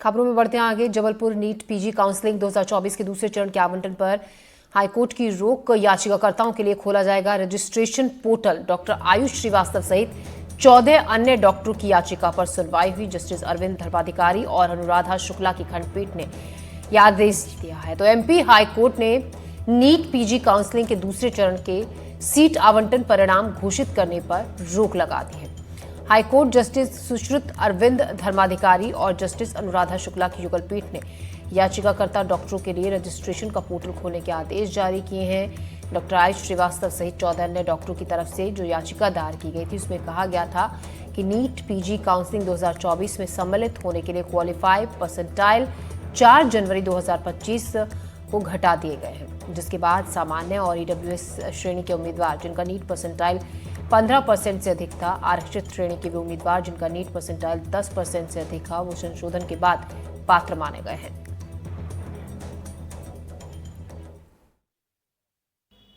खबरों में बढ़ते हैं आगे। जबलपुर नीट पीजी काउंसलिंग 2024 के दूसरे चरण के आवंटन पर हाईकोर्ट की रोक याचिकाकर्ताओं के लिए खोला जाएगा registration portal. Doctor Ayush Shrivastava सहित 14 अन्य डॉक्टरों की याचिका पर सुनवाई हुई। जस्टिस अरविंद धर्माधिकारी और अनुराधा शुक्ला की खंडपीठ ने यह आदेश दिया है। तो एमपी हाईकोर्ट ने नीट पीजी काउंसलिंग के दूसरे चरण के सीट आवंटन परिणाम घोषित करने पर रोक लगा दी है। हाईकोर्ट जस्टिस सुश्रुत अरविंद धर्माधिकारी और जस्टिस अनुराधा शुक्ला की युगल पीठ ने याचिकाकर्ता डॉक्टरों के लिए रजिस्ट्रेशन का पोर्टल खोलने के आदेश जारी किए हैं। डॉक्टर आयुष श्रीवास्तव सहित 14 अन्य डॉक्टरों की तरफ से जो याचिका दायर की गई थी उसमें कहा गया था कि नीट पीजी काउंसलिंग 2024 में सम्मिलित होने के लिए क्वालिफाई परसेंटाइल 4 जनवरी 2025 को घटा दिए गए हैं, जिसके बाद सामान्य और ईडब्ल्यूएस श्रेणी के उम्मीदवार जिनका नीट परसेंटाइल 15% से अधिक था, आरक्षित श्रेणी के भी उम्मीदवार जिनका नीट परसेंटाइल 10% से अधिक था, वो संशोधन के बाद पात्र माने गए हैं।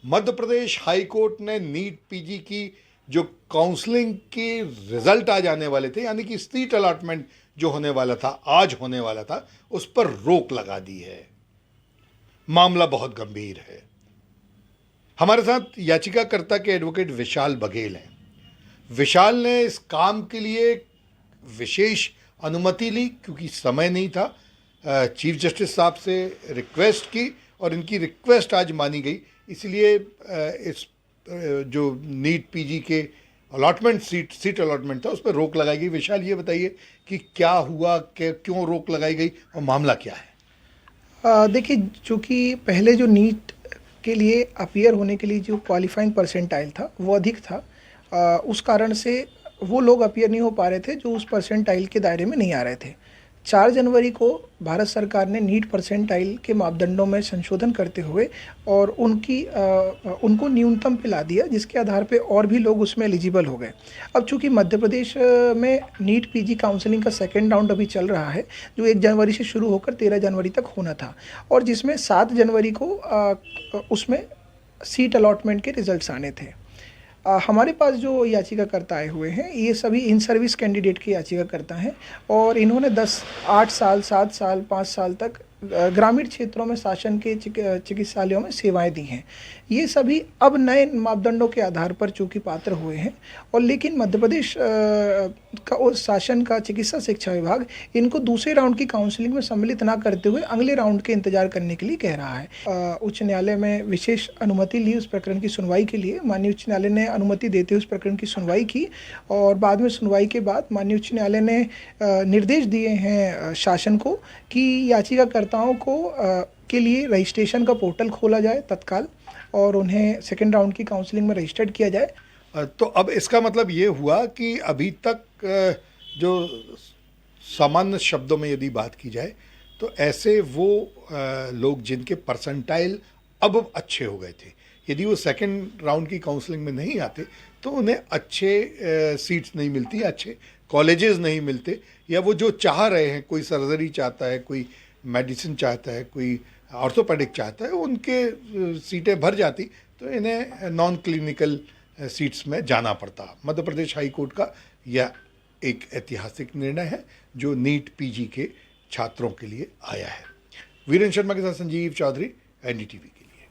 मध्य प्रदेश हाईकोर्ट ने नीट पीजी की जो काउंसलिंग के रिजल्ट आ जाने वाले थे, यानी कि सीट अलॉटमेंट जो होने वाला था, आज होने वाला था, उस पर रोक लगा दी है। मामला बहुत गंभीर है। हमारे साथ याचिकाकर्ता के एडवोकेट विशाल बघेल हैं। विशाल ने इस काम के लिए विशेष अनुमति ली क्योंकि समय नहीं था। चीफ जस्टिस साहब से रिक्वेस्ट की और इनकी रिक्वेस्ट आज मानी गई, इसलिए इस जो नीट पीजी के अलॉटमेंट सीट अलॉटमेंट था उस पर रोक लगाई गई। विशाल, ये बताइए कि क्या हुआ, क्यों रोक लगाई गई और मामला क्या है? देखिए, चूँकि पहले जो नीट के लिए अपीयर होने के लिए जो क्वालिफाइंग परसेंटाइल था वो अधिक था, उस कारण से वो लोग अपीयर नहीं हो पा रहे थे जो उस परसेंटाइल के दायरे में नहीं आ रहे थे। 4 जनवरी को भारत सरकार ने नीट परसेंटाइल के मापदंडों में संशोधन करते हुए और उनको न्यूनतम पे ला दिया, जिसके आधार पे और भी लोग उसमें एलिजिबल हो गए। अब चूंकि मध्य प्रदेश में नीट पीजी काउंसलिंग का सेकेंड राउंड अभी चल रहा है, जो 1 जनवरी से शुरू होकर 13 जनवरी तक होना था, और जिसमें 7 जनवरी को उसमें सीट अलॉटमेंट के रिजल्ट्स आने थे। हमारे पास जो याचिकाकर्ता आए हुए हैं ये सभी इन सर्विस कैंडिडेट के याचिकाकर्ता हैं और इन्होंने 8 साल, 7 साल, 5 साल तक ग्रामीण क्षेत्रों में शासन के चिकित्सालयों में सेवाएं दी हैं। ये सभी अब नए मापदंडों के आधार पर चूँकि पात्र हुए हैं, और लेकिन मध्य प्रदेश का और शासन का चिकित्सा शिक्षा विभाग इनको दूसरे राउंड की काउंसलिंग में सम्मिलित ना करते हुए अगले राउंड के इंतजार करने के लिए कह रहा है। उच्च न्यायालय में विशेष अनुमति ली उस प्रकरण की सुनवाई के लिए। माननीय उच्च न्यायालय ने अनुमति देते हुए उस प्रकरण की सुनवाई की और बाद में सुनवाई के बाद माननीय उच्च न्यायालय ने निर्देश दिए हैं शासन को कि याचिकाकर्ताओं को के लिए रजिस्ट्रेशन का पोर्टल खोला जाए तत्काल और उन्हें सेकेंड राउंड की काउंसलिंग में रजिस्टर्ड किया जाए। तो अब इसका मतलब ये हुआ कि अभी तक जो सामान्य शब्दों में यदि बात की जाए तो ऐसे वो लोग जिनके परसेंटाइल अब अच्छे हो गए थे, यदि वो सेकेंड राउंड की काउंसलिंग में नहीं आते तो उन्हें अच्छे सीट्स नहीं मिलती, अच्छे कॉलेजेस नहीं मिलते, या वो जो चाह रहे हैं, कोई सर्जरी चाहता है, कोई मेडिसिन चाहता है, कोई ऑर्थोपेडिक चाहता है, उनके सीटें भर जाती तो इन्हें नॉन क्लिनिकल सीट्स में जाना पड़ता। मध्य प्रदेश हाई कोर्ट का यह एक ऐतिहासिक निर्णय है जो नीट पीजी के छात्रों के लिए आया है। वीरेंद्र शर्मा के साथ संजीव चौधरी, एनडीटीवी।